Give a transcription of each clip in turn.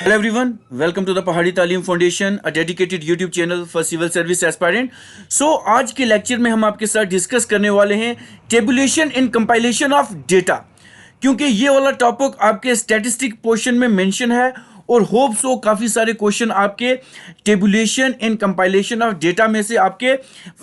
Hello everyone, welcome to the Pahadi Talim Foundation, a dedicated YouTube channel for civil service aspirant. So आज के lecture में हम आपके साथ डिस्कस करने वाले हैं tabulation and compilation of data, क्योंकि ये वाला टॉपिक आपके स्टैटिस्टिक पोर्शन में मेंशन है और होप सो काफ़ी सारे क्वेश्चन आपके tabulation and compilation of data में से आपके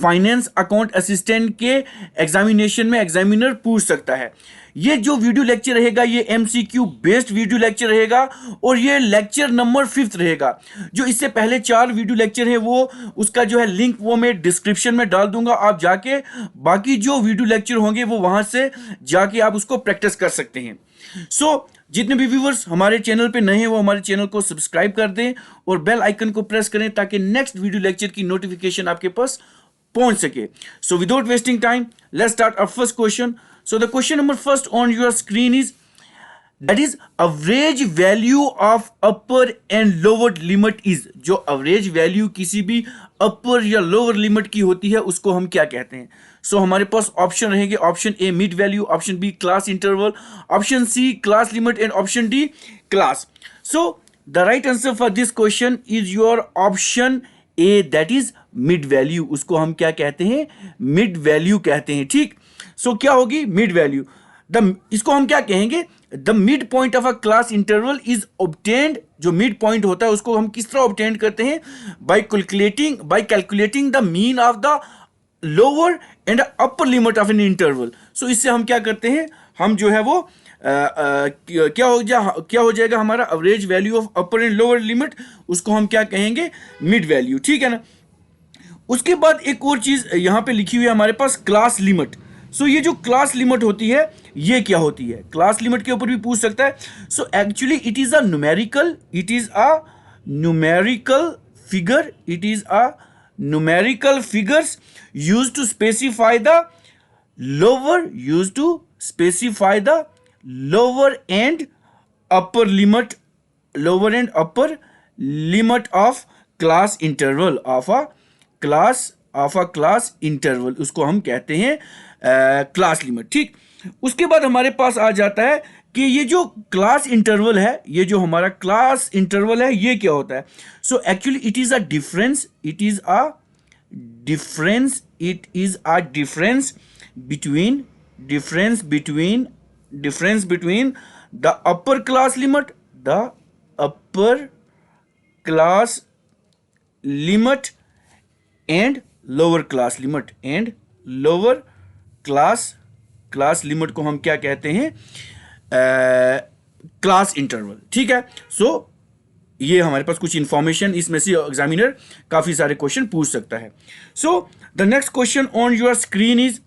फाइनेंस अकाउंट असिस्टेंट के एग्जामिनेशन में एग्जामिनर पूछ सकता है। ये जो वीडियो लेक्चर रहेगा ये एमसीक्यू बेस्ड वीडियो लेक्चर रहेगा और ये लेक्चर नंबर 5 रहेगा। जो इससे पहले 4 वीडियो लेक्चर है वो उसका जो है लिंक वो मैं डिस्क्रिप्शन में डाल दूंगा, आप जाके बाकी जो वीडियो लेक्चर होंगे वो वहां से जाके आप उसको प्रैक्टिस कर सकते हैं। जितने भी व्यूवर्स हमारे चैनल पे नए हैं वो हमारे चैनल को सब्सक्राइब कर दें और बेल आइकन को प्रेस करें ताकि नेक्स्ट वीडियो लेक्चर की नोटिफिकेशन आपके पास पहुंच सके। So without wasting time let's start our first question. So the question number first on your screen is, that is average value of upper and lower limit is, जो average value किसी भी upper या lower limit की होती है उसको हम क्या कहते हैं। So हमारे पास ऑप्शन रहेंगे, option A mid value, option B class interval, option C class limit and option D class. So the right answer for this question is your option A, that is mid value. उसको हम क्या कहते हैं, mid value कहते हैं। ठीक, सो क्या होगी मिड वैल्यू। इसको हम क्या कहेंगे, the mid point of a class interval is obtained. जो मिड पॉइंट होता है उसको हम किस तरह ऑब्टेन्ड करते हैं, by calculating the mean of the lower and upper limit of an interval. So इससे हम क्या करते हैं, हम जो है वो क्या हो जाएगा हमारा average value of upper and lower limit, उसको हम क्या कहेंगे, मिड वैल्यू। ठीक है ना। उसके बाद एक और चीज यहां पे लिखी हुई है हमारे पास, क्लास लिमिट। सो ये जो क्लास लिमिट होती है ये क्या होती है, क्लास लिमिट के ऊपर भी पूछ सकता है। So actually it is a numerical figure, it is a numerical figures used to specify the lower and upper limit of class interval of a class interval, उसको हम कहते हैं क्लास लिमिट। ठीक, उसके बाद हमारे पास आ जाता है कि ये जो क्लास इंटरवल है, ये जो हमारा क्लास इंटरवल है ये क्या होता है। So actually it is a difference between the upper class limit and lower class limit को हम क्या कहते हैं, क्लास इंटरवल। ठीक है। सो ये हमारे पास कुछ इंफॉर्मेशन, इसमें से एग्जामिनर काफी सारे क्वेश्चन पूछ सकता है। So the next question on your screen is,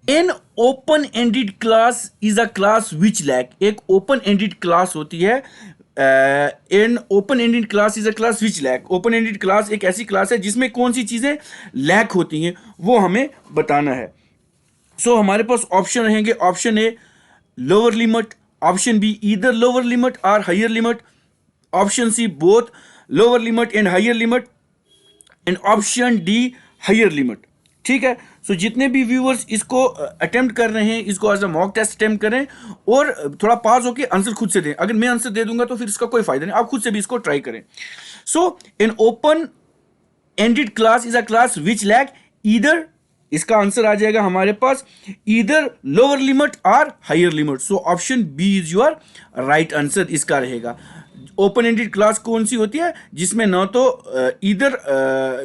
an open ended class is a class which lack. एक ओपन एंडेड क्लास होती है, an open ended class is a class which lack. Open ended class एक ऐसी class है जिसमें कौन सी चीजें lack होती हैं वो हमें बताना है। सो हमारे पास ऑप्शन रहेंगे, option A lower limit, option B either lower limit और higher limit, option C both lower limit and higher limit, and option D higher limit. ठीक है। सो जितने भी व्यूअर्स इसको अटेम्प्ट कर रहे हैं, इसको as a mock test attempt करें और थोड़ा पास होके आंसर खुद से दें। अगर मैं आंसर दे दूंगा तो फिर इसका कोई फायदा नहीं, आप खुद से भी इसको ट्राई करें। So an open ended class is a class which lack either, इसका आंसर आ जाएगा हमारे पास ईदर लोअर लिमिट और higher limit. So option B is your right answer इसका रहेगा। ओपन एंडेड क्लास कौन सी होती है, जिसमें ना तो ईदर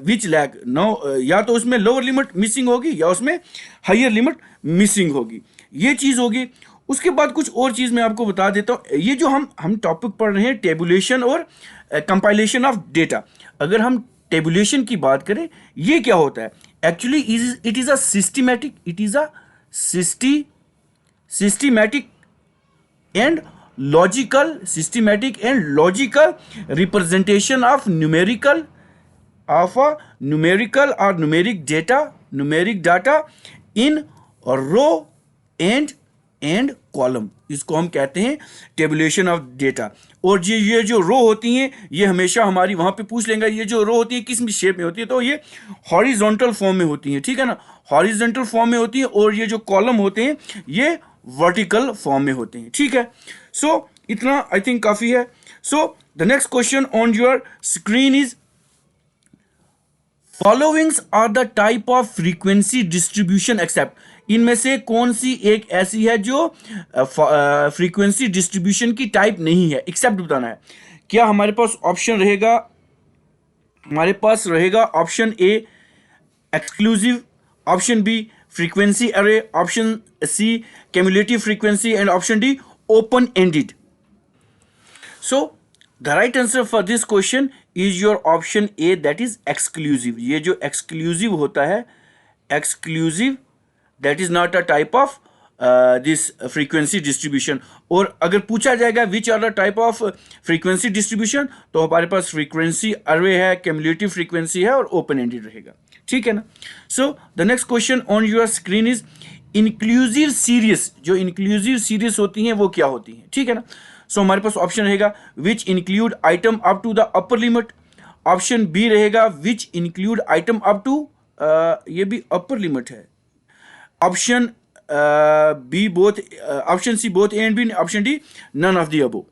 विच लैक, नो या तो उसमें लोअर लिमिट मिसिंग होगी या उसमें हायर लिमिट मिसिंग होगी, ये चीज होगी। उसके बाद कुछ और चीज मैं आपको बता देता हूं, ये जो हम टॉपिक पढ़ रहे हैं टेबुलेशन और कंपाइलेशन ऑफ डेटा। अगर हम टेबुलेशन की बात करें, ये क्या होता है, actually it is a systematic and logical representation of numeric data in row and column, इसको हम कहते हैं टेबुलेशन ऑफ डेटा। और ये जो रो होती हैं ये हमेशा हमारी वहां पे पूछ लेंगे, ये जो रो होती है किस शेप में होती है, तो ये हॉरिजॉन्टल फॉर्म में होती है। ठीक है ना, हॉरिजॉन्टल फॉर्म में होती है, और ये जो कॉलम होते हैं ये वर्टिकल फॉर्म में होते हैं। ठीक है। सो इतना आई थिंक काफ़ी है। So the next question on your screen is, followings are the type of frequency distribution except. इनमें से कौन सी एक ऐसी है जो फ्रीक्वेंसी डिस्ट्रीब्यूशन की टाइप नहीं है, एक्सेप्ट बताना है। क्या हमारे पास ऑप्शन रहेगा, हमारे पास रहेगा option A exclusive, option B frequency अरे, option C cumulative frequency and option D open ended. So the right answer for this question is your option A, that is exclusive। ये जो exclusive होता है, exclusive, that is not a type of this frequency distribution। और अगर पूछा जाएगा which are the type of frequency distribution, तो हमारे पास frequency array है, cumulative frequency है और open ended रहेगा, ठीक है ना। So the next question on your screen is inclusive series। जो inclusive series होती हैं वो क्या होती हैं, ठीक है ना। सो हमारे पास ऑप्शन रहेगा which include item up to the upper limit, option B रहेगा which include item up to, ये भी अपर लिमिट है, option B both, option C both A and B, option D none of the above.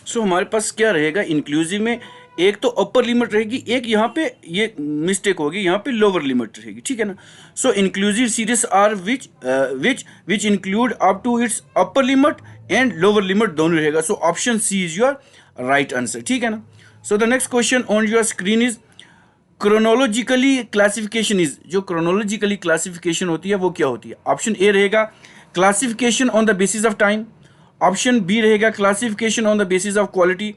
So हमारे पास क्या रहेगा inclusive में, एक तो अपर लिमिट रहेगी, एक यहाँ पे ये मिस्टेक होगी, यहाँ पे लोअर लिमिट रहेगी, ठीक है ना। So inclusive series are which include up to its upper limit and lower limit दोनों रहेगा। So option C is your right answer, ठीक है ना। So the next question on your screen is chronologically classification is. जो chronologically classification होती है वो क्या होती है। ऑप्शन ए रहेगा classification on the basis of time, option B रहेगा classification on the basis of quality,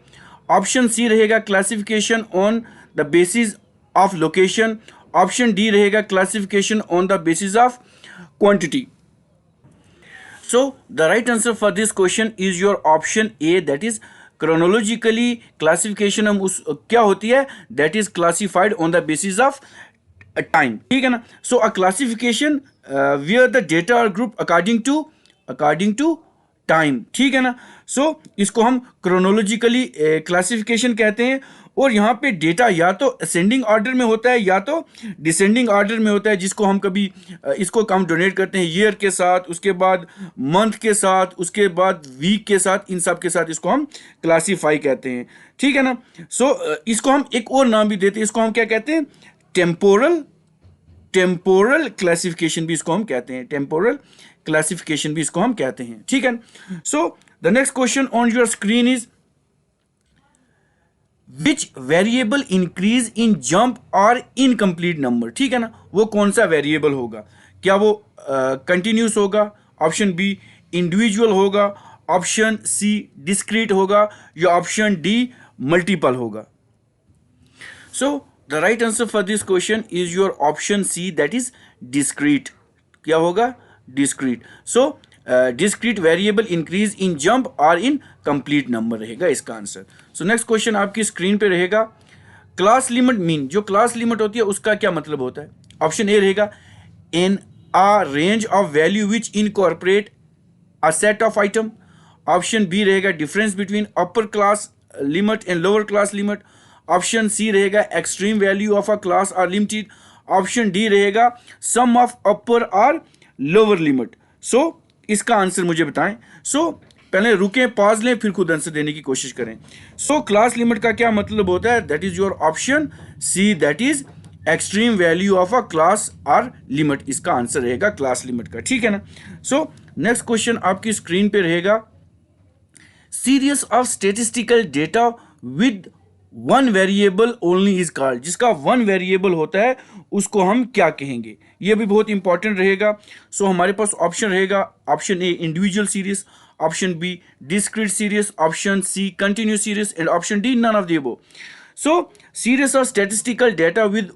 option C रहेगा classification on the basis of location, option D रहेगा classification on the basis of quantity. So the right answer for this question is your option A, that is chronologically classification हम उस क्या होती है, that is classified on the basis of time, ठीक है ना। So a classification where the data are group according to time, ठीक है ना। सो इसको हम क्रोनोलॉजिकली क्लासिफिकेशन कहते हैं। और यहाँ पे डेटा या तो असेंडिंग ऑर्डर में होता है या तो डिसेंडिंग ऑर्डर में होता है, जिसको हम कभी इसको हम डोनेट करते हैं ईयर के साथ, उसके बाद मंथ के साथ, उसके बाद वीक के साथ, इन सब के साथ इसको हम क्लासीफाई कहते हैं, ठीक है ना। सो इसको हम एक और नाम भी देते हैं, इसको हम क्या कहते हैं, टेम्पोरल क्लासिफिकेशन भी इसको हम कहते हैं, टेम्पोरल क्लासिफिकेशन भी इसको हम कहते हैं, ठीक है। So the next question on your screen is which variable increase in jump और इनकम्प्लीट नंबर, ठीक है ना। वो कौन सा वेरिएबल होगा, क्या वो कंटिन्यूस होगा, ऑप्शन बी इंडिविजुअल होगा, ऑप्शन सी डिस्क्रीट होगा या ऑप्शन डी मल्टीपल होगा। So the right answer for this question is your option C, that is discrete. क्या होगा, discrete. So discrete variable increase in jump और in complete number रहेगा इसका answer. So next question आपकी screen पे रहेगा class limit mean. जो class limit होती है उसका क्या मतलब होता है। ऑप्शन ए रहेगा in a range of value which incorporate a set of item, option B रहेगा difference between upper class limit and lower class limit, option C रहेगा extreme value of a class और limited, option D रहेगा sum of upper और lower limit. सो इसका answer मुझे बताएं। सो पहले रुकें, पॉज लें, फिर खुद आंसर देने की कोशिश करें। सो क्लास लिमिट का क्या मतलब होता है, that is your option C, that is extreme value of a class और लिमिट, इसका आंसर रहेगा क्लास लिमिट का, ठीक है ना। सो नेक्स्ट क्वेश्चन आपकी स्क्रीन पे रहेगा series of statistical data with one variable only is called. जिसका वन वेरिएबल होता है उसको हम क्या कहेंगे, ये भी बहुत इंपॉर्टेंट रहेगा। सो हमारे पास ऑप्शन रहेगा option A individual series, option B discrete series, option C continuous series and option D none of the above. So series of statistical data with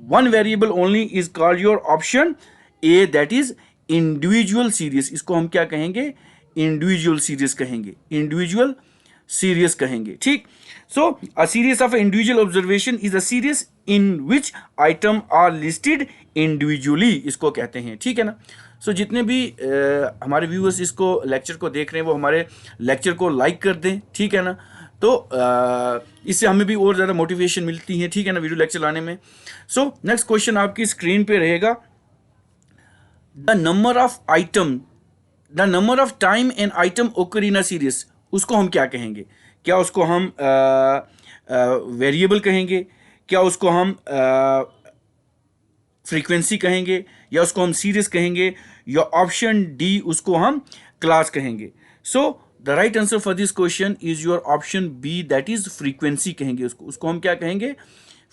one variable only is called your option A, that is individual series. इसको हम क्या कहेंगे, individual series कहेंगे, individual series कहेंगे, ठीक। So a series of individual observation is a series in which item are listed individually, इसको कहते हैं, ठीक है ना। सो जितने भी हमारे व्यूअर्स इसको लेक्चर को देख रहे हैं वो हमारे लेक्चर को लाइक कर दें, ठीक है ना। तो इससे हमें भी और ज़्यादा मोटिवेशन मिलती है, ठीक है ना, वीडियो लेक्चर लाने में। सो नेक्स्ट क्वेश्चन आपकी स्क्रीन पे रहेगा the number of time an item ओकर इन अ सीरीज उसको हम क्या कहेंगे? क्या उसको हम वेरिएबल कहेंगे, क्या उसको हम फ्रीक्वेंसी कहेंगे, या उसको हम सीरीज कहेंगे, या ऑप्शन डी उसको हम क्लास कहेंगे? So the right answer for this question is your option B, that is frequency कहेंगे उसको हम क्या कहेंगे?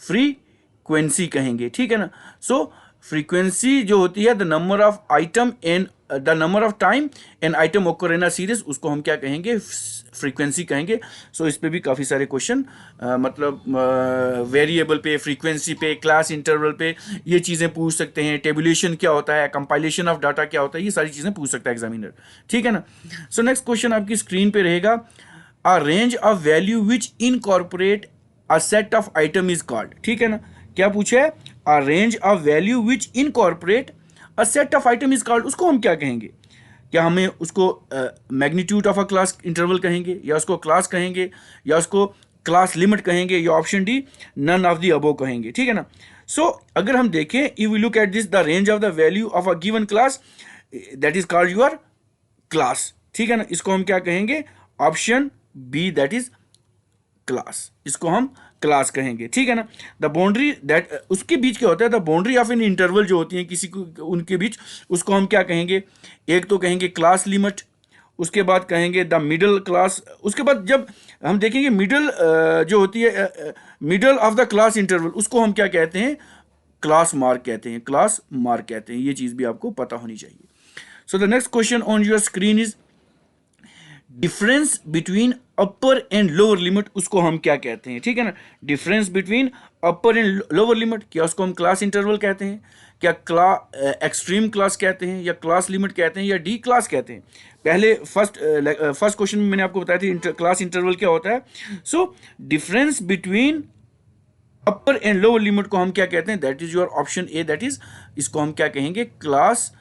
फ्रीक्वेंसी कहेंगे, ठीक है ना? सो फ्रीक्वेंसी जो होती है the number of item in the number of time an item ओकर इन अ सीरीज, उसको हम क्या कहेंगे? फ्रीक्वेंसी कहेंगे। सो इस पे भी काफ़ी सारे क्वेश्चन मतलब वेरिएबल पे, फ्रीक्वेंसी पे, क्लास इंटरवल पे ये चीज़ें पूछ सकते हैं। टेबुलेशन क्या होता है, कंपाइलेशन ऑफ डाटा क्या होता है, ये सारी चीज़ें पूछ सकता है एग्जामिनर, ठीक है ना? सो नेक्स्ट क्वेश्चन आपकी स्क्रीन पे रहेगा, a range of value which incorporate a set of item is called, ठीक है ना? क्या पूछा है? अ range of value which incorporate a set of item is called, उसको हम क्या कहेंगे? क्या हमें उसको magnitude of a class interval कहेंगे, या उसको क्लास कहेंगे, या उसको क्लास लिमिट कहेंगे, या option D none of the above कहेंगे, ठीक है ना? सो अगर हम देखें, if we look at this, the range of the value of a given class that is called your class, ठीक है ना? इसको हम क्या कहेंगे? Option B, that is class, इसको हम क्लास कहेंगे, ठीक है ना? द बाउंड्री दैट, उसके बीच क्या होता है? The boundary of an interval जो होती है किसी को उनके बीच, उसको हम क्या कहेंगे? एक तो कहेंगे क्लास लिमिट, उसके बाद कहेंगे द मिडल क्लास, उसके बाद जब हम देखेंगे मिडल जो होती है middle of the class interval, उसको हम क्या कहते हैं? क्लास मार्क कहते हैं, क्लास मार्क कहते हैं। ये चीज़ भी आपको पता होनी चाहिए। सो the next question on your screen is difference between upper and lower limit, उसको हम क्या कहते हैं, ठीक है ना? Difference between upper and lower limit, क्या उसको हम क्लास इंटरवल कहते हैं, क्या एक्सट्रीम क्लास कहते हैं, या क्लास लिमिट कहते हैं, या डी क्लास कहते हैं? पहले फर्स्ट क्वेश्चन में मैंने आपको बताया था क्लास इंटरवल क्या होता है। So difference between upper and lower limit को हम क्या कहते हैं? That is your option A, that is, इसको हम क्या कहेंगे? क्लास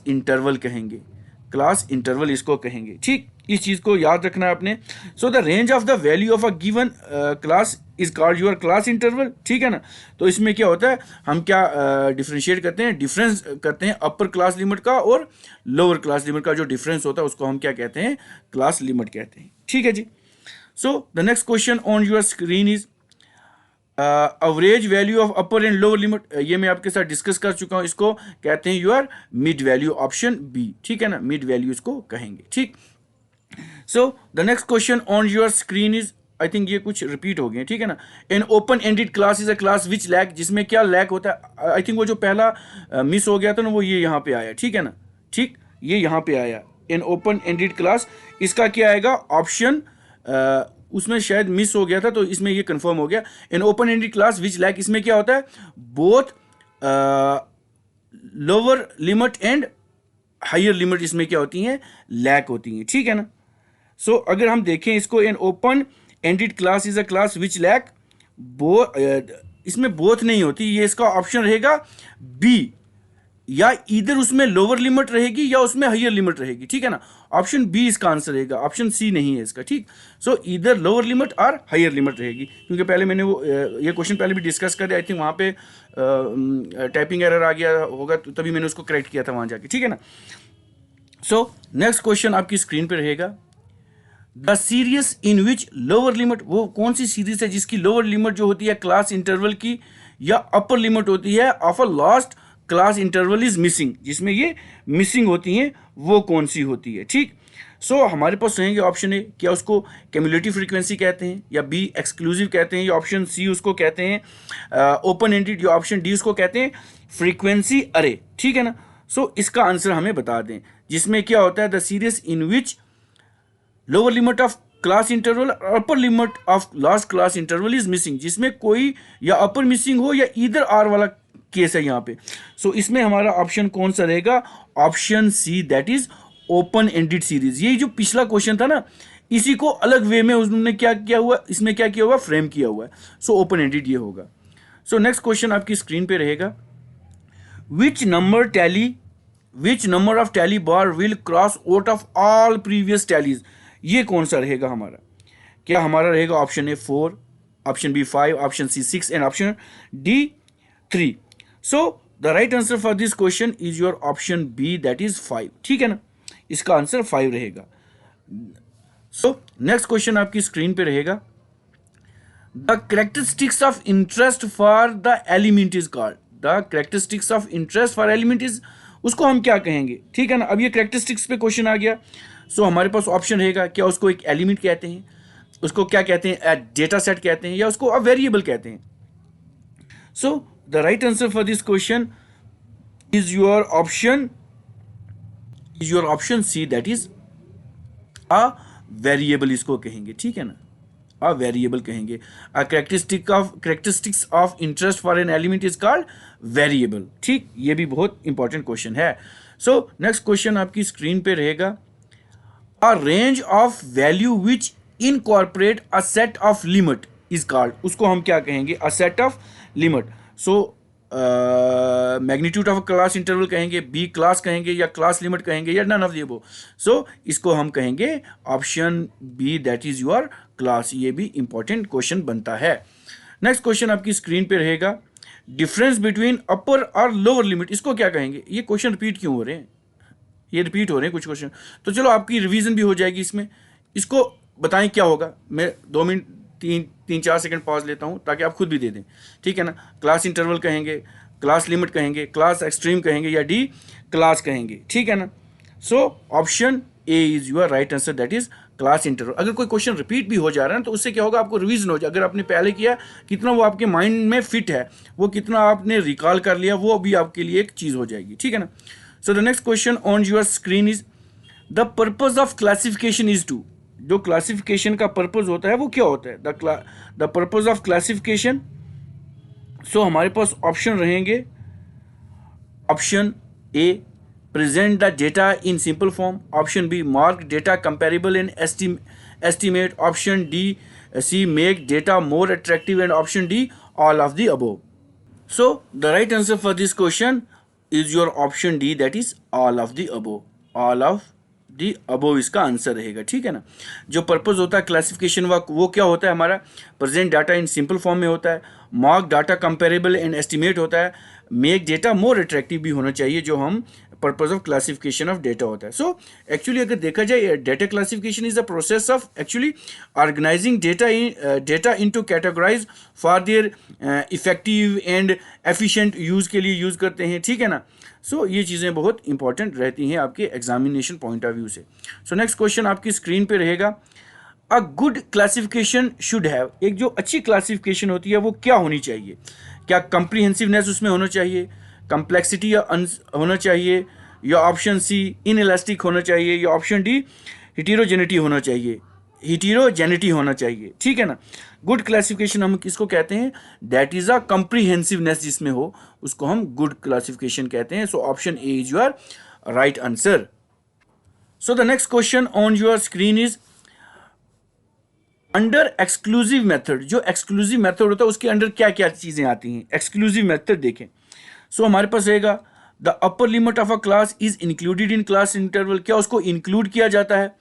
इंटरवल कहेंगे, क्लास इंटरवल इसको कहेंगे, ठीक? इस चीज को याद रखना है आपने। So the range of the value of a given class is called your class interval, ठीक है ना? तो इसमें क्या होता है? हम क्या डिफ्रेंशिएट करते हैं, डिफरेंस करते हैं अपर क्लास लिमिट का और लोअर क्लास लिमिट का जो डिफरेंस होता है उसको हम क्या कहते हैं? क्लास लिमिट कहते हैं, ठीक है जी? So the next question on your screen is average value of upper and lower limit, ये मैं आपके साथ डिस्कस कर चुका हूं। इसको कहते हैं your mid value, option B, ठीक है ना? मिड वैल्यू इसको कहेंगे, ठीक? So the next question on your screen is, I think ये कुछ रिपीट हो गए, ठीक है ना? An open ended class is a class which lack, जिसमें क्या लैक होता है? आई थिंक वो जो पहला मिस हो गया था ना, वो ये यहाँ पे आया, ठीक है ना? ठीक, ये यहाँ पे आया एन ओपन एंडेड क्लास, इसका क्या आएगा? ऑप्शन उसमें शायद मिस हो गया था, तो इसमें ये कंफर्म हो गया। An open ended class which lack, इसमें क्या होता है? Both lower limit and higher limit इसमें क्या होती हैं? लैक होती हैं, ठीक है ना? सो अगर हम देखें इसको, an open ended class is a class which lack इसमें बोथ नहीं होती, ये इसका ऑप्शन रहेगा बी, या इधर उसमें लोअर लिमिट रहेगी या उसमें हायर लिमिट रहेगी, ठीक है ना? ऑप्शन बी इसका आंसर रहेगा, ऑप्शन सी नहीं है इसका, ठीक? सो इधर लोअर लिमिट और हायर लिमिट रहेगी, क्योंकि पहले मैंने वो ये क्वेश्चन पहले भी डिस्कस कर दिया। आई थिंक वहाँ पे टाइपिंग एरर आ गया होगा, तो तभी मैंने उसको करेक्ट किया था वहाँ जाके, ठीक है ना? सो नेक्स्ट क्वेश्चन आपकी स्क्रीन पे रहेगा, the series in which lower limit, वो कौन सी सीरीज है जिसकी लोअर लिमिट जो होती है क्लास इंटरवल की या अपर लिमिट होती है of a last class interval is missing, जिसमें ये मिसिंग होती हैं, वो कौन सी होती है, ठीक? सो हमारे पास रहेंगे ऑप्शन ए, क्या उसको क्यूमुलेटिव फ्रीक्वेंसी कहते हैं, या बी एक्सक्लूसिव कहते हैं, या ऑप्शन सी उसको कहते हैं ओपन एंडेड, या ऑप्शन डी उसको कहते हैं फ्रीक्वेंसी अरे, ठीक है ना? सो इसका आंसर हमें बता दें, जिसमें क्या होता है? The series in which lower limit of class interval upper limit of last class interval is missing, जिसमें कोई या अपर मिसिंग हो या इधर आर वाला केस है यहाँ पे। सो इसमें हमारा ऑप्शन कौन सा रहेगा? Option C, that is open ended series. ये जो पिछला क्वेश्चन था ना, इसी को अलग वे में उन्होंने क्या किया हुआ, इसमें क्या किया हुआ? फ्रेम किया हुआ है। सो ओपन एंडेड ये होगा। सो नेक्स्ट क्वेश्चन आपकी स्क्रीन पे रहेगा, which number of tally bar will cross out of all previous tallies, ये कौन सा रहेगा हमारा? क्या हमारा रहेगा option A 4, option B 5, option C 6 and option D 3? So the right answer for this question is your option B, that is 5, ठीक है ना? इसका आंसर 5 रहेगा। सो नेक्स्ट क्वेश्चन आपकी स्क्रीन पे रहेगा, the characteristics of interest for the element is called, the characteristics of interest for element is, उसको हम क्या कहेंगे, ठीक है ना। अब ये कैरेक्टरिस्टिक्स पे क्वेश्चन आ गया, सो हमारे पास ऑप्शन रहेगा, क्या उसको एक एलिमेंट कहते हैं, उसको क्या कहते हैं, डेटा सेट कहते हैं, या उसको अ वेरिएबल कहते हैं। So the right answer for this question is your option C, that is a variable इसको कहेंगे, ठीक है ना, अ वेरिएबल कहेंगे। A characteristics of interest for an element is called variable, ठीक, ये भी बहुत इंपॉर्टेंट क्वेश्चन है। सो नेक्स्ट क्वेश्चन आपकी स्क्रीन पे रहेगा, a range of value which incorporate a set of limit is called, उसको हम क्या कहेंगे, a set of limit. So magnitude of class interval कहेंगे, बी क्लास कहेंगे, या क्लास लिमिट कहेंगे, या none of the above. So इसको हम कहेंगे option B, that is your class. ये भी इंपॉर्टेंट क्वेश्चन बनता है। नेक्स्ट क्वेश्चन आपकी स्क्रीन पे रहेगा, डिफरेंस बिटवीन अपर और लोअर लिमिट, इसको क्या कहेंगे। ये क्वेश्चन रिपीट क्यों हो रहे हैं, ये रिपीट हो रहे हैं कुछ क्वेश्चन, तो चलो आपकी रिवीजन भी हो जाएगी इसमें। इसको बताएं क्या होगा, मैं 2 मिनट 3-4 सेकंड पॉज लेता हूं ताकि आप खुद भी दे दें, ठीक है ना। क्लास इंटरवल कहेंगे, क्लास लिमिट कहेंगे, क्लास एक्सट्रीम कहेंगे, या डी क्लास कहेंगे, ठीक है ना। So option A is your right answer, that is class interval. अगर कोई क्वेश्चन रिपीट भी हो जा रहा है तो उससे क्या होगा, आपको रिवीजन हो जाए। अगर आपने पहले किया, कितना वो आपके माइंड में फिट है, वो कितना आपने रिकॉल कर लिया, वो अभी आपके लिए एक चीज़ हो जाएगी, ठीक है ना। So the next question on your screen is, the purpose of classification is to, जो क्लासिफिकेशन का पर्पज होता है वो क्या होता है, the purpose of classification. So हमारे पास ऑप्शन रहेंगे, option A present the data in simple form, option B mark data comparable in estimate, option D C make data more attractive, and option D all of the above. So the right answer for this question is your option D, that is all of the above, all of the above इसका answer रहेगा, ठीक है ना। जो purpose होता है classification work, वो क्या होता है हमारा, present data in simple form में होता है, mark data comparable and estimate होता है, मेक डेटा मोर अट्रैक्टिव भी होना चाहिए, जो हम purpose of classification of data होता है। सो एक्चुअली अगर देखा जाए, data classification is the process of actually organising data into categorise for their effective and efficient use के लिए यूज़ करते हैं, ठीक है ना। सो ये चीज़ें बहुत इंपॉर्टेंट रहती हैं आपके एग्जामिनेशन पॉइंट ऑफ व्यू से। सो नेक्स्ट क्वेश्चन आपकी स्क्रीन पे रहेगा, a good classification should have, एक जो अच्छी क्लासिफिकेशन होती है वो क्या होनी चाहिए, क्या कंप्रीहेंसिवनेस उसमें होना चाहिए, कम्प्लेक्सिटी या होना चाहिए, या ऑप्शन सी इनइलास्टिक होना चाहिए, या ऑप्शन डी हिटेरोजेनिटी होना चाहिए, हिटेरोजेनिटी होना चाहिए, ठीक है ना। गुड क्लासिफिकेशन हम किसको कहते हैं, दैट इज अ कंप्रीहेंसिवनेस जिसमें हो, उसको हम गुड क्लासिफिकेशन कहते हैं। So option A is your right answer. So the next question on your screen is, under exclusive method, जो एक्सक्लूसिव मेथड होता है उसके अंडर क्या क्या चीजें आती हैं, एक्सक्लूसिव मेथड देखें। सो हमारे पास रहेगा, the upper limit of a class is included in class interval, क्या उसको इंक्लूड किया जाता है।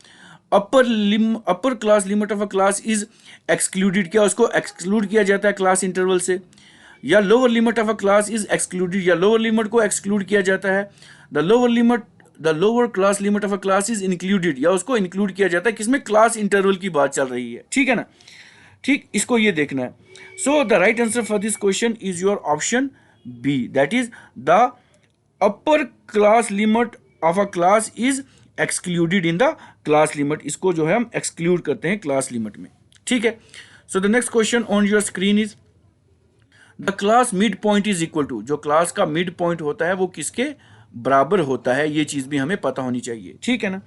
अपर class limit of a class is excluded, क्या उसको एक्सक्लूड किया जाता है क्लास इंटरवल से। या lower limit of a class is excluded, या लोअर लिमिट को एक्सक्लूड किया जाता है। The lower class limit of a class is included, या उसको इंक्लूड किया जाता है किसमें, क्लास इंटरवल की बात चल रही है, ठीक है ना। ठीक, इसको ये देखना है। So the right answer for this question is your option B, that is the upper class limit of a class is excluded in the class limit, इसको जो है हम एक्सक्लूड करते हैं क्लास लिमिट में, ठीक है। So the next question on your screen is, the class mid point is equal to, जो क्लास का मिड पॉइंट होता है वो किसके बराबर होता है, ये चीज भी हमें पता होनी चाहिए, ठीक है ना।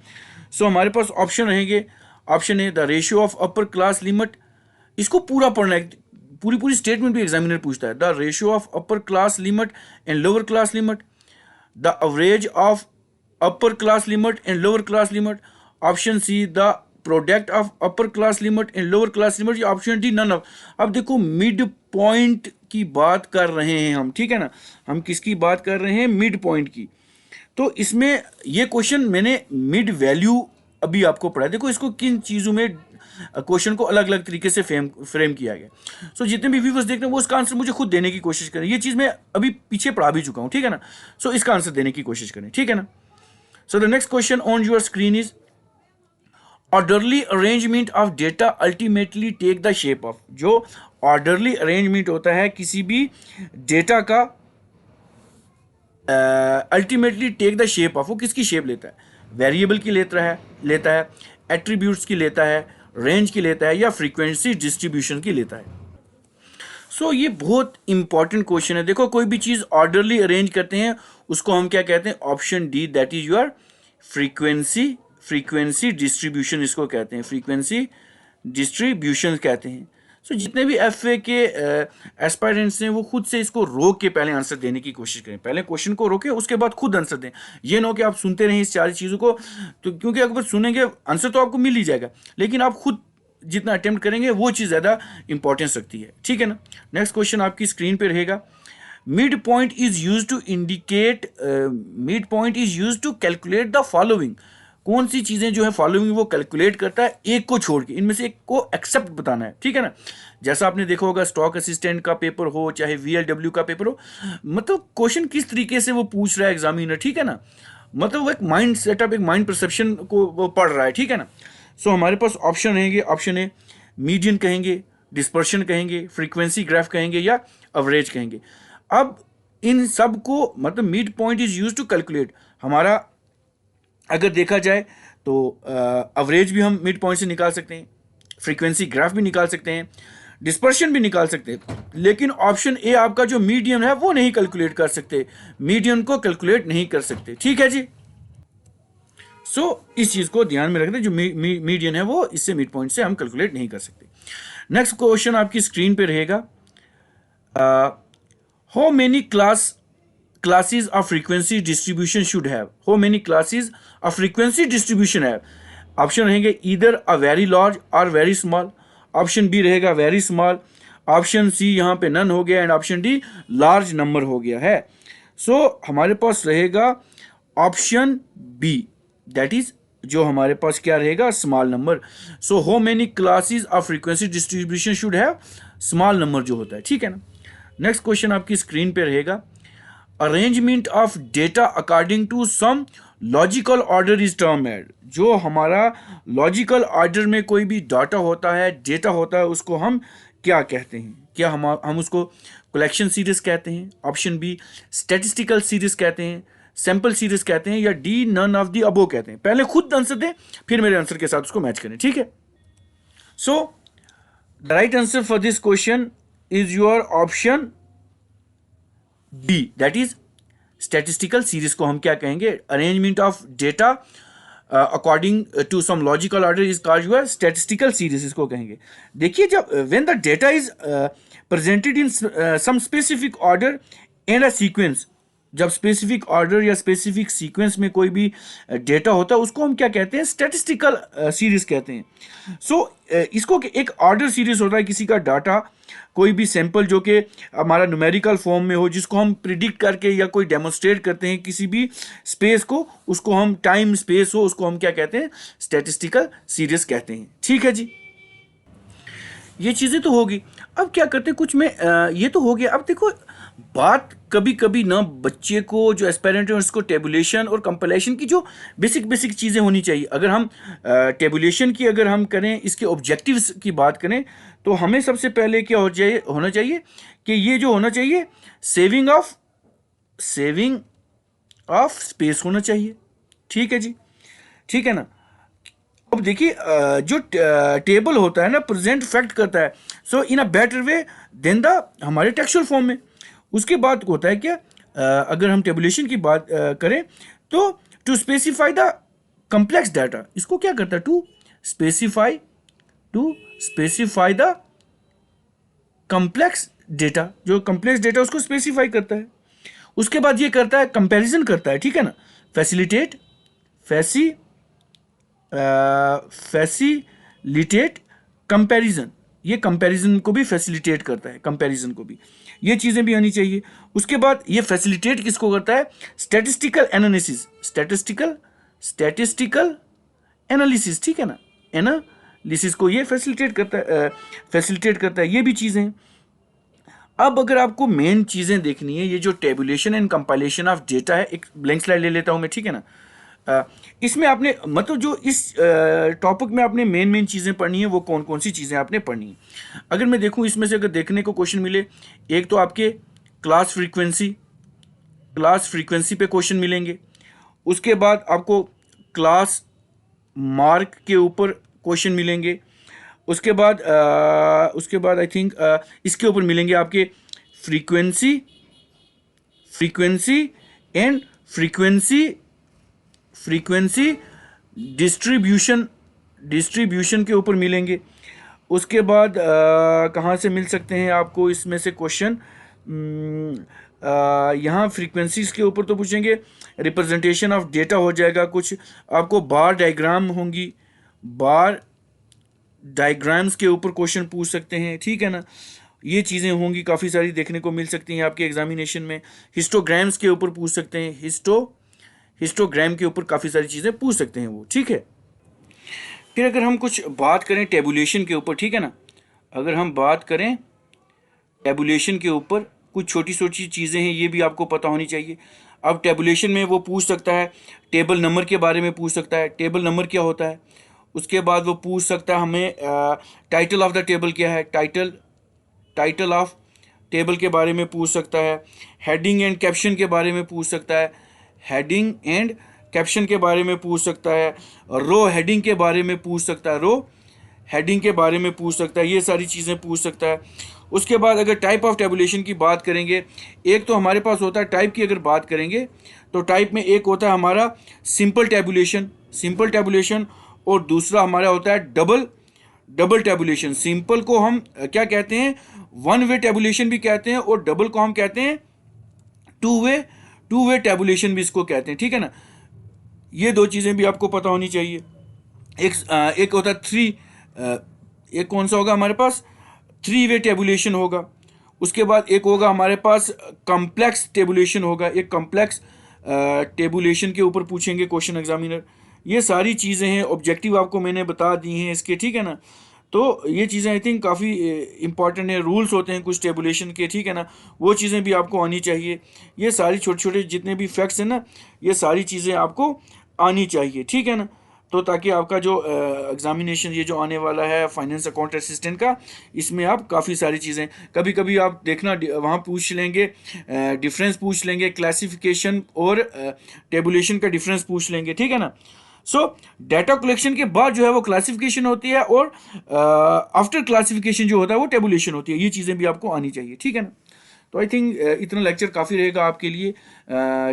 सो हमारे पास ऑप्शन रहेंगे, option A the ratio of upper class limit, इसको पूरा पढ़ना है, पूरी स्टेटमेंट भी एग्जामिनर पूछता है, the ratio of upper class limit and lower class limit, the average of upper class limit and lower class limit, option see the product of upper class limit and lower class limit, या option D none of. अब देखो mid point की बात कर रहे हैं हम, ठीक है ना, हम किसकी बात कर रहे हैं, मिड पॉइंट की। तो इसमें ये क्वेश्चन मैंने मिड वैल्यू अभी आपको पढ़ा, देखो इसको किन चीज़ों में क्वेश्चन को अलग अलग तरीके से फ्रेम किया गया। सो जितने भी व्यूवर्स देखते हैं वो इसका आंसर मुझे खुद देने की कोशिश करें, ये चीज़ मैं अभी पीछे पढ़ा भी चुका हूँ, ठीक है ना। सो इसका आंसर देने की कोशिश करें, ठीक है ना। So the next question on your screen is, orderly arrangement of data ultimately take the shape of, जो ऑर्डरली अरेंजमेंट होता है किसी भी डेटा का, ultimately take the shape of, वो किसकी शेप लेता है? वेरिएबल की लेता है एट्रीब्यूट्स की लेता है, रेंज की लेता है, या फ्रीक्वेंसी डिस्ट्रीब्यूशन की लेता है। सो ये बहुत इंपॉर्टेंट क्वेश्चन है। देखो, कोई भी चीज़ ऑर्डरली अरेंज करते हैं उसको हम क्या कहते हैं? Option D, that is your frequency distribution, इसको कहते हैं फ्रीक्वेंसी डिस्ट्रीब्यूशन कहते हैं। सो जितने भी एफए के एस्पायरेंट्स हैं वो खुद से इसको रोक के पहले आंसर देने की कोशिश करें। पहले क्वेश्चन को रोके, उसके बाद खुद आंसर दें। ये ना हो कि आप सुनते रहें इस सारी चीज़ों को, तो क्योंकि अगर सुनेंगे आंसर तो आपको मिल ही जाएगा, लेकिन आप खुद जितना अटेम्प्ट करेंगे वो चीज़ ज़्यादा इंपॉर्टेंस रखती है। ठीक है ना। नेक्स्ट क्वेश्चन आपकी स्क्रीन पे रहेगा। Mid point is use to indicate, mid point is use to calculate the following. कौन सी चीज़ें जो है फॉलोइंग वो कैलकुलेट करता है? एक को छोड़ के, इनमें से एक को एक्सेप्ट बताना है। ठीक है ना। जैसा आपने देखा होगा स्टॉक असिस्टेंट का पेपर हो चाहे VLW का पेपर हो, मतलब क्वेश्चन किस तरीके से वो पूछ रहा है एग्जामिनर। ठीक है ना। मतलब वो एक माइंड सेटअप, एक माइंड परसेप्शन को वो पढ़ रहा है। ठीक है ना। सो हमारे पास ऑप्शन रहेंगे, ऑप्शन ए मीडियन कहेंगे, डिस्पर्शन कहेंगे, फ्रीक्वेंसी ग्राफ कहेंगे, या एवरेज कहेंगे। अब इन सब को मतलब mid point is use to calculate, हमारा अगर देखा जाए तो एवरेज भी हम मिड पॉइंट से निकाल सकते हैं, फ्रीक्वेंसी ग्राफ भी निकाल सकते हैं, डिस्पर्शन भी निकाल सकते हैं, लेकिन ऑप्शन ए आपका जो मीडियन है वो नहीं कैलकुलेट कर सकते, मीडियन को कैलकुलेट नहीं कर सकते। ठीक है जी। सो इस चीज़ को ध्यान में रखते हैं, जो मीडियन है वो इससे मिड पॉइंट से हम कैलकुलेट नहीं कर सकते। नेक्स्ट क्वेश्चन आपकी स्क्रीन पे रहेगा। How many classes of frequency distribution should have? How many classes of frequency distribution have? Option रहेंगे either a very large or very small, option B रहेगा very small, ऑप्शन सी यहाँ पे none हो गया, and option D large number हो गया है। So हमारे पास रहेगा ऑप्शन बी, दैट इज जो हमारे पास क्या रहेगा? Small number. So how many classes of frequency distribution should have? Small number जो होता है। ठीक है ना। नेक्स्ट क्वेश्चन आपकी स्क्रीन पे रहेगा। Arrangement of data according to some logical order is termed, जो हमारा लॉजिकल ऑर्डर में कोई भी डाटा होता है, डेटा होता है, उसको हम क्या कहते हैं? क्या हम उसको कलेक्शन सीरीज कहते हैं, ऑप्शन बी स्टैटिस्टिकल सीरीज कहते हैं, सैंपल सीरीज कहते हैं, या डी नन ऑफ दी अबो कहते हैं? पहले खुद आंसर दें, फिर मेरे आंसर के साथ उसको मैच करें। ठीक है। So the right answer for this question is your option B, that is statistical series को हम क्या कहेंगे? Arrangement of data according to some logical order is called your statistical series, इसको कहेंगे। देखिए, जब when the data is presented in some specific order and a sequence, जब specific order या स्पेसिफिक सीक्वेंस में कोई भी डेटा होता है उसको हम क्या कहते हैं? स्टैटिस्टिकल सीरीज कहते हैं। सो इसको एक ऑर्डर सीरीज होता है किसी का डाटा, कोई भी सैंपल जो कि हमारा न्यूमेरिकल फॉर्म में हो, जिसको हम प्रिडिक्ट करके या कोई डेमोन्स्ट्रेट करते हैं किसी भी स्पेस को, उसको हम टाइम स्पेस हो, उसको हम क्या कहते हैं? स्टैटिस्टिकल सीरीज कहते हैं। ठीक है जी। ये चीज़ें तो होगी। अब क्या करते हैं कुछ में ये तो हो गया। अब देखो, बात कभी कभी ना बच्चे को जो एस्पायरेंट है उसको टेबुलेशन और कंपाइलेशन की जो बेसिक चीज़ें होनी चाहिए। अगर हम टेबुलेशन की अगर हम करें, इसके ऑब्जेक्टिव्स की बात करें, तो हमें सबसे पहले क्या होना चाहिए कि ये जो होना चाहिए सेविंग ऑफ स्पेस होना चाहिए। ठीक है जी। ठीक है ना। अब देखिए, जो टेबल होता है ना, प्रेजेंट फैक्ट करता है, so in a better way than the हमारे टेक्सचुअल फॉर्म में। उसके बाद होता है क्या, अगर हम टेबुलेशन की बात करें तो to specify the complex data, इसको क्या करता है? To specify the complex data, जो कम्प्लेक्स डेटा उसको स्पेसिफाई करता है। उसके बाद ये करता है कंपैरिजन करता है। ठीक है ना। फैसिलिटेट कंपैरिजन, ये कंपैरिजन को भी फैसिलिटेट करता है, कंपैरिजन को भी, ये चीज़ें भी आनी चाहिए। उसके बाद ये फैसिलिटेट किसको करता है? Statistical analysis. ठीक है ना। एनालिसिस को ये फैसिलिटेट करता है। ये भी चीज़ें हैं। अब अगर आपको मेन चीज़ें देखनी है, ये जो tabulation and compilation of data है, एक ब्लैंक स्लाइड ले लेता हूँ मैं। ठीक है ना। इसमें आपने मतलब जो इस टॉपिक में आपने मेन चीज़ें पढ़नी है वो कौन कौन सी चीज़ें आपने पढ़नी है। अगर मैं देखूं इसमें से अगर देखने को क्वेश्चन मिले, एक तो आपके क्लास फ्रीक्वेंसी पे क्वेश्चन मिलेंगे। उसके बाद आपको क्लास मार्क के ऊपर क्वेश्चन मिलेंगे। उसके बाद आई थिंक इसके ऊपर मिलेंगे आपके frequency frequency and frequency distribution के ऊपर मिलेंगे। उसके बाद कहाँ से मिल सकते हैं आपको इसमें से क्वेश्चन, यहाँ फ्रीक्वेंसीज के ऊपर तो पूछेंगे, रिप्रेजेंटेशन ऑफ डेटा हो जाएगा, कुछ आपको बार डायग्राम होंगी, बार डायग्राम्स के ऊपर क्वेश्चन पूछ सकते हैं, ठीक है ना। ये चीज़ें होंगी, काफ़ी सारी देखने को मिल सकती हैं आपके एग्जामिनेशन में। हिस्टोग्राम्स के ऊपर पूछ सकते हैं, हिस्टोग्राम के ऊपर काफ़ी सारी चीज़ें पूछ सकते हैं वो, ठीक है। फिर अगर हम कुछ बात करें टेबुलेशन के ऊपर, ठीक है ना, अगर हम बात करें टेबुलेशन के ऊपर, कुछ छोटी छोटी चीज़ें हैं ये भी आपको पता होनी चाहिए। अब टेबुलेशन में वो पूछ सकता है टेबल नंबर के बारे में, पूछ सकता है टेबल नंबर क्या होता है। उसके बाद वो पूछ सकता है हमें टाइटल ऑफ द टेबल क्या है, टाइटल ऑफ टेबल के बारे में पूछ सकता है। हेडिंग एंड कैप्शन के बारे में पूछ सकता है, हेडिंग एंड कैप्शन के बारे में पूछ सकता है। रो हेडिंग के बारे में पूछ सकता है, रो हेडिंग के बारे में पूछ सकता है, ये सारी चीज़ें पूछ सकता है। उसके बाद अगर टाइप ऑफ टेबुलेशन की बात करेंगे, एक तो हमारे पास होता है टाइप की अगर बात करेंगे तो टाइप में एक होता है हमारा सिंपल टेबुलेशन और दूसरा हमारा होता है डबल टेबुलेशन। सिंपल को हम क्या कहते हैं, वन वे टेबुलेशन भी कहते हैं, और डबल को हम कहते हैं टू वे टेबुलेशन भी इसको कहते हैं, ठीक है ना। ये दो चीज़ें भी आपको पता होनी चाहिए। एक होता है एक कौन सा होगा हमारे पास, 3 वे टेबुलेशन होगा। उसके बाद एक होगा हमारे पास कॉम्प्लेक्स टेबुलेशन होगा, एक कॉम्प्लेक्स टेबुलेशन के ऊपर पूछेंगे क्वेश्चन एग्जामिनर। ये सारी चीज़ें हैं, ऑब्जेक्टिव आपको मैंने बता दी हैं इसके, ठीक है ना। तो ये चीज़ें आई थिंक काफ़ी इंपॉर्टेंट है, रूल्स होते हैं कुछ टेबुलेशन के, ठीक है ना, वो चीज़ें भी आपको आनी चाहिए। ये सारी छोटे छोटे जितने भी फैक्ट्स हैं ना, ये सारी चीज़ें आपको आनी चाहिए, ठीक है ना। तो ताकि आपका जो एग्जामिनेशन ये जो आने वाला है फाइनेंस अकाउंट असिस्टेंट का, इसमें आप काफ़ी सारी चीज़ें, कभी कभी आप देखना वहाँ पूछ लेंगे, डिफरेंस पूछ लेंगे, क्लासिफिकेशन और टेबुलेशन का डिफरेंस पूछ लेंगे, ठीक है ना। सो डाटा कलेक्शन के बाद जो है वो क्लासिफिकेशन होती है, और आफ्टर क्लासिफिकेशन जो होता है वो टेबुलेशन होती है। ये चीज़ें भी आपको आनी चाहिए, ठीक है ना। तो आई थिंक इतना लेक्चर काफ़ी रहेगा आपके लिए।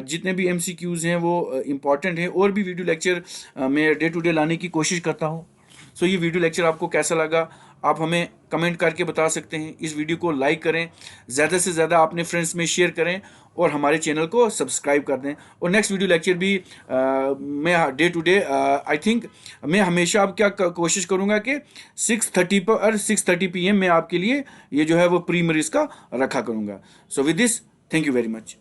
जितने भी MCQs हैं वो इम्पॉर्टेंट हैं, और भी वीडियो लेक्चर मैं डे टू डे लाने की कोशिश करता हूँ। सो ये वीडियो लेक्चर आपको कैसा लगा आप हमें कमेंट करके बता सकते हैं। इस वीडियो को लाइक करें, ज़्यादा से ज़्यादा अपने फ्रेंड्स में शेयर करें, और हमारे चैनल को सब्सक्राइब कर दें। और नेक्स्ट वीडियो लेक्चर भी मैं day to day I think मैं हमेशा अब क्या कोशिश करूँगा कि 6:30 PM मैं आपके लिए ये जो है वो प्रीमरीज का रखा करूँगा। So with this, thank you very much.